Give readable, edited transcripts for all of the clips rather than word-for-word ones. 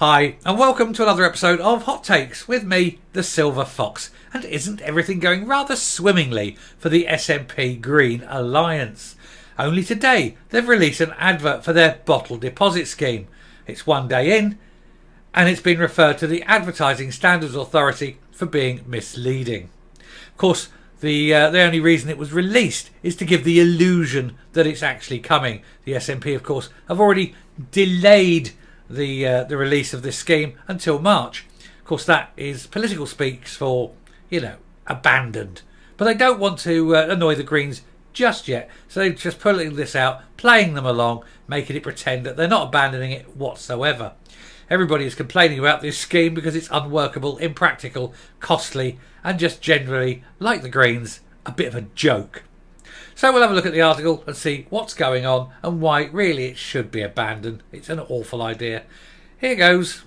Hi, and welcome to another episode of Hot Takes with me, the Silver Fox. And isn't everything going rather swimmingly for the SNP Green Alliance? Only today, they've released an advert for their bottle deposit scheme. It's one day in, and it's been referred to the Advertising Standards Authority for being misleading. Of course, the only reason it was released is to give the illusion that it's actually coming. The SNP, of course, have already delayed the release of this scheme until March. Of course, that is political speak for, abandoned. But they don't want to annoy the Greens just yet, so they're just pulling this out, playing them along, making it pretend that they're not abandoning it whatsoever. Everybody is complaining about this scheme because it's unworkable, impractical, costly, and just generally, like the Greens, a bit of a joke. So we'll have a look at the article and see what's going on and why really it should be abandoned. It's an awful idea. Here goes.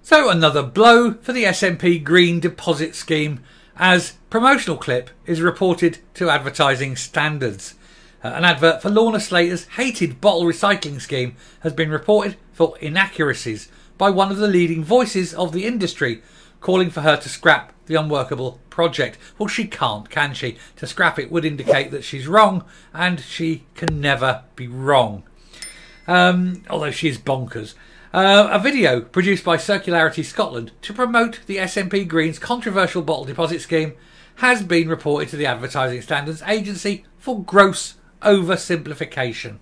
So another blow for the SNP Green Deposit Scheme as promotional clip is reported to Advertising Standards. An advert for Lorna Slater's hated bottle recycling scheme has been reported for inaccuracies by one of the leading voices of the industry, calling for her to scrap the unworkable project. Well, she can't, can she? To scrap it would indicate that she's wrong, and she can never be wrong. Although she is bonkers. A video produced by Circularity Scotland to promote the SNP Greens controversial bottle deposit scheme has been reported to the Advertising Standards Agency for gross oversimplification.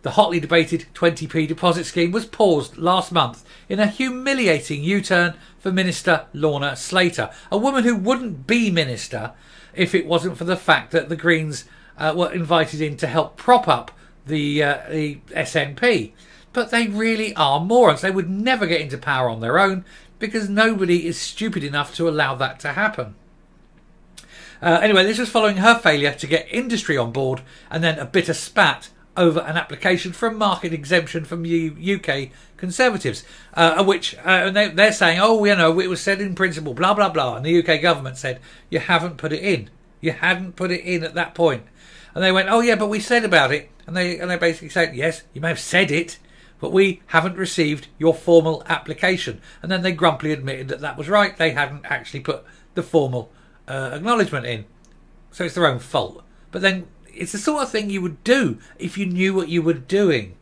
The hotly debated 20p deposit scheme was paused last month in a humiliating U-turn for Minister Lorna Slater, a woman who wouldn't be minister if it wasn't for the fact that the Greens were invited in to help prop up the SNP. But they really are morons. They would never get into power on their own because nobody is stupid enough to allow that to happen. Anyway, this was following her failure to get industry on board and then a bitter spat over an application for a market exemption from UK Conservatives, which they're saying, it was said in principle, blah, blah, blah. And the UK government said, you haven't put it in. You hadn't put it in at that point. And they went, oh, yeah, but we said about it. And they basically said, yes, you may have said it, but we haven't received your formal application. And then they grumpily admitted that that was right. They hadn't actually put the formal acknowledgement in. So it's their own fault. But then it's the sort of thing you would do if you knew what you were doing.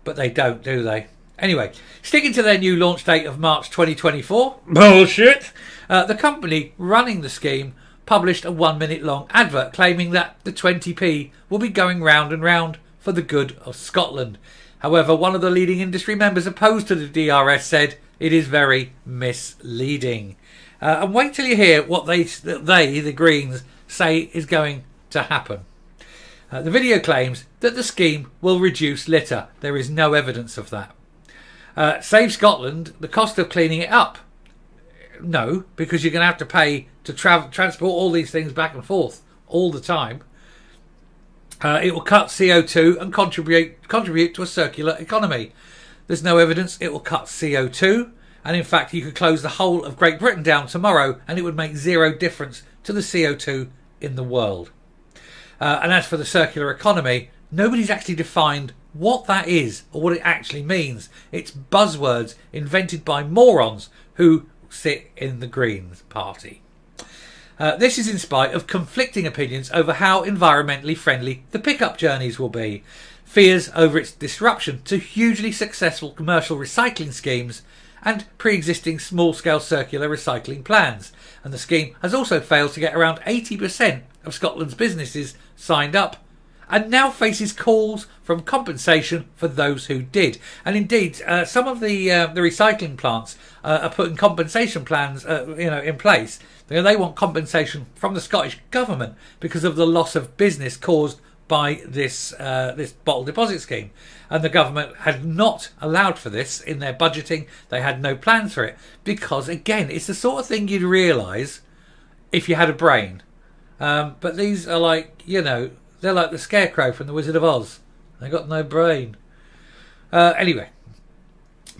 But they don't, do they? Anyway, sticking to their new launch date of March 2024. Bullshit! The company running the scheme published a 1 minute long advert claiming that the 20p will be going round and round for the good of Scotland. However, one of the leading industry members opposed to the DRS said it is very misleading. And wait till you hear what the Greens, say is going to happen. The video claims that the scheme will reduce litter. There is no evidence of that. Save Scotland the cost of cleaning it up. No, because you're going to have to pay to transport all these things back and forth all the time. It will cut CO2 and contribute to a circular economy. There's no evidence it will cut CO2. And in fact, you could close the whole of Great Britain down tomorrow and it would make zero difference to the CO2 in the world. And as for the circular economy, nobody's actually defined what that is or what it actually means. It's buzzwords invented by morons who sit in the Greens party. This is in spite of conflicting opinions over how environmentally friendly the pickup journeys will be, fears over its disruption to hugely successful commercial recycling schemes and pre-existing small-scale circular recycling plans. And the scheme has also failed to get around 80% of Scotland's businesses signed up and now faces calls from compensation for those who did. And indeed, some of the recycling plants are putting compensation plans in place. They want compensation from the Scottish Government because of the loss of business caused by this bottle deposit scheme. And the government had not allowed for this in their budgeting. They had no plans for it because, again, it's the sort of thing you'd realise if you had a brain. But these are like, they're like the Scarecrow from The Wizard of Oz. They got no brain. Anyway,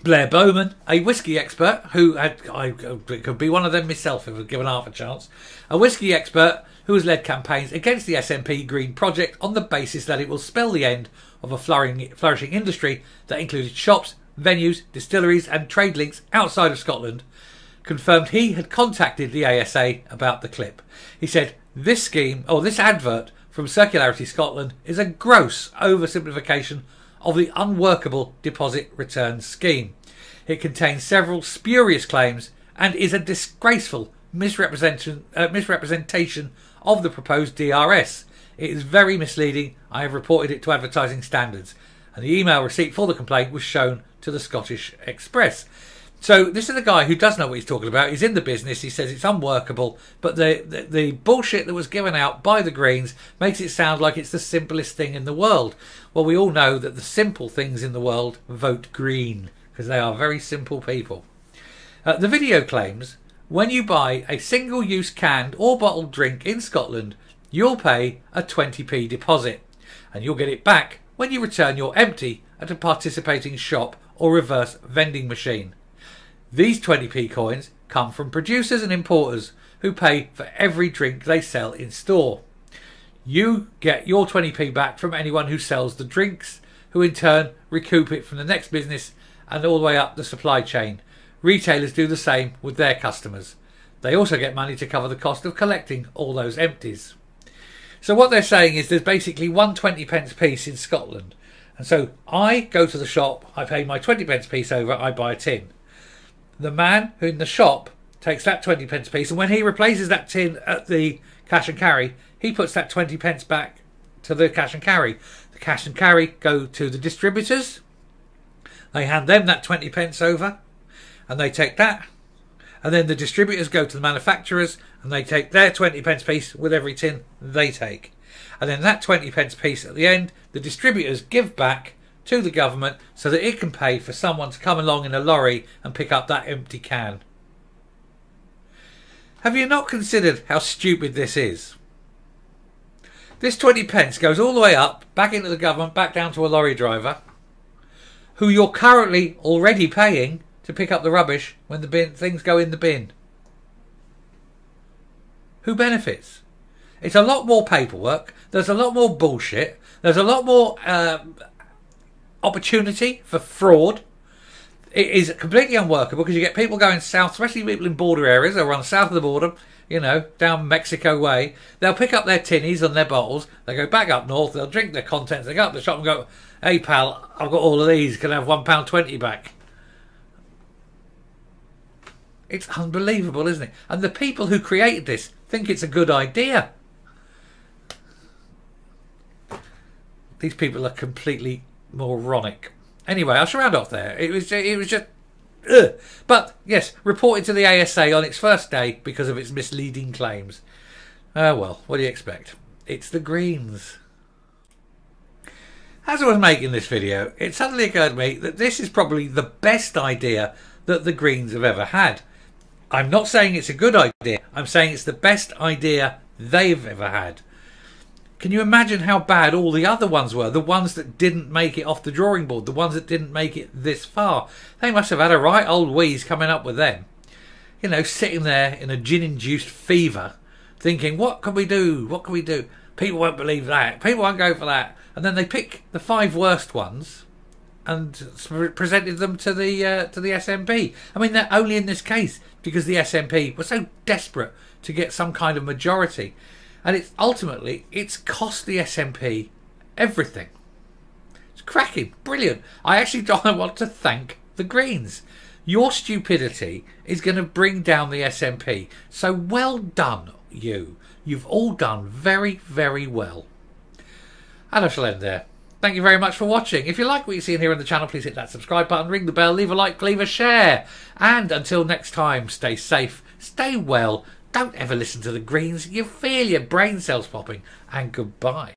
Blair Bowman, a whiskey expert who it could be one of them myself if I was given half a chance, a whiskey expert who has led campaigns against the SNP Green project on the basis that it will spell the end of a flourishing industry that included shops venues, distilleries and trade links outside of Scotland, confirmed he had contacted the ASA about the clip. He said, this advert from Circularity Scotland is a gross oversimplification of the unworkable deposit return scheme. It contains several spurious claims and is a disgraceful misrepresentation of the proposed DRS. It is very misleading. I have reported it to advertising standards. And the email receipt for the complaint was shown to the Scottish Express. So this is a guy who does know what he's talking about. He's in the business. He says it's unworkable, but the bullshit that was given out by the Greens makes it sound like it's the simplest thing in the world. Well, we all know that the simple things in the world vote Green because they are very simple people. The video claims when you buy a single-use canned or bottled drink in Scotland, you'll pay a 20p deposit, and you'll get it back when you return your empty at a participating shop or reverse vending machine. These 20p coins come from producers and importers who pay for every drink they sell in store. You get your 20p back from anyone who sells the drinks, who in turn recoup it from the next business and all the way up the supply chain. Retailers do the same with their customers. They also get money to cover the cost of collecting all those empties. So what they're saying is there's basically 1 20p piece in Scotland. And so I go to the shop, I pay my 20p piece over, I buy a tin. The man who in the shop takes that 20p piece, and when he replaces that tin at the cash and carry, he puts that 20p back to the cash and carry. The cash and carry go to the distributors. They hand them that 20p over, and they take that. And then the distributors go to the manufacturers, and they take their 20p piece with every tin they take. And then that 20p piece at the end, the distributors give back to the government so that it can pay for someone to come along in a lorry and pick up that empty can. Have you not considered how stupid this is? This 20p goes all the way up, back into the government, back down to a lorry driver, who you're currently already paying to pick up the rubbish when the things go in the bin. Who benefits? It's a lot more paperwork, there's a lot more bullshit, there's a lot more opportunity for fraud. It is completely unworkable because you get people going south, especially people in border areas or on south of the border, you know, down Mexico way. They'll pick up their tinnies and their bottles, they go back up north, they'll drink their contents, they go up to the shop and go, hey pal, I've got all of these, can I have £1.20 back? It's unbelievable, isn't it? And the people who created this think it's a good idea. These people are completely moronic. Anyway, I shall round off there. It was just ugh. But yes, reported to the ASA on its first day because of its misleading claims. Well, what do you expect? It's the Greens. As I was making this video, it suddenly occurred to me that this is probably the best idea that the Greens have ever had. I'm not saying it's a good idea, I'm saying it's the best idea they've ever had. Can you imagine how bad all the other ones were? The ones that didn't make it off the drawing board, the ones that didn't make it this far. They must have had a right old wheeze coming up with them. You know, sitting there in a gin-induced fever, thinking, what can we do? What can we do? People won't believe that. People won't go for that. And then they pick the 5 worst ones and presented them to the SNP. I mean, they're only in this case because the SNP were so desperate to get some kind of majority. And it's ultimately, it's cost the SNP everything. It's cracking, brilliant. I actually want to thank the Greens. Your stupidity is going to bring down the SNP. So well done, you. You've all done very, very well. And I shall end there. Thank you very much for watching. If you like what you see here on the channel, please hit that subscribe button, ring the bell, leave a like, leave a share. And until next time, stay safe, stay well. Don't ever listen to the Greens. You feel your brain cells popping. And goodbye.